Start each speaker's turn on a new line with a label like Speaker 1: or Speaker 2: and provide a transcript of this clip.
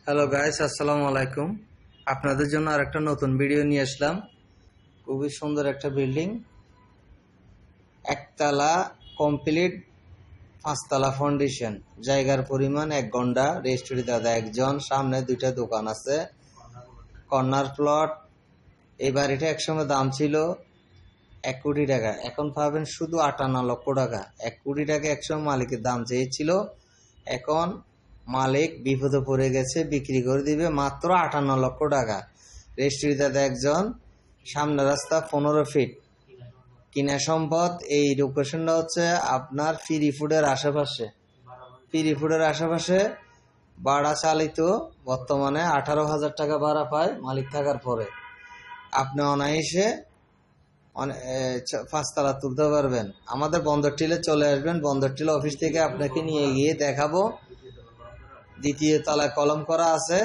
Speaker 1: Hello guys, আসসালামু আলাইকুম। আপনাদের জন্য আরেকটা নতুন ভিডিও নিয়ে আসলাম। খুবই সুন্দর একটা বিল্ডিং, একতলা কমপ্লিট, 5 তলা ফাউন্ডেশন। জায়গার পরিমাণ 1 ঘন্টা। রেজিস্ট্রি দাদা একজন, সামনে 2টা দোকান আছে, কর্নার প্লট। এই বাড়িটা একসময় দাম ছিল 1 কোটি টাকা, এখন পাবেন শুধু 58 লক্ষ টাকা। 1 কোটি টাকা একসময় মালিকের দাম চেয়েছিল, এখন মালিক বিপদে পড়ে গেছে, বিক্রি করে দিবে মাত্র 58 লক্ষ টাকা। রেজিস্ট্রি দাদা একজন, সামনে রাস্তা 15 ফিট। কিনা সম্পদ। এই লোকেশনটা হচ্ছে আপনার ফিরিফুডের আশেপাশে। ফিরিফুডের আশেপাশে ভাড়া চালিত, বর্তমানে 18,000 টাকা ভাড়া পায় মালিক থাকার পরে। আপনি অনায়াসে 5 তলা তুলতে পারবেন। আমাদের বন্দর টিলে চলে আসবেন, বন্দর টিল অফিস থেকে আপনাকে নিয়ে গিয়ে দেখাবো। 2য় তলায় কলম করা আছে,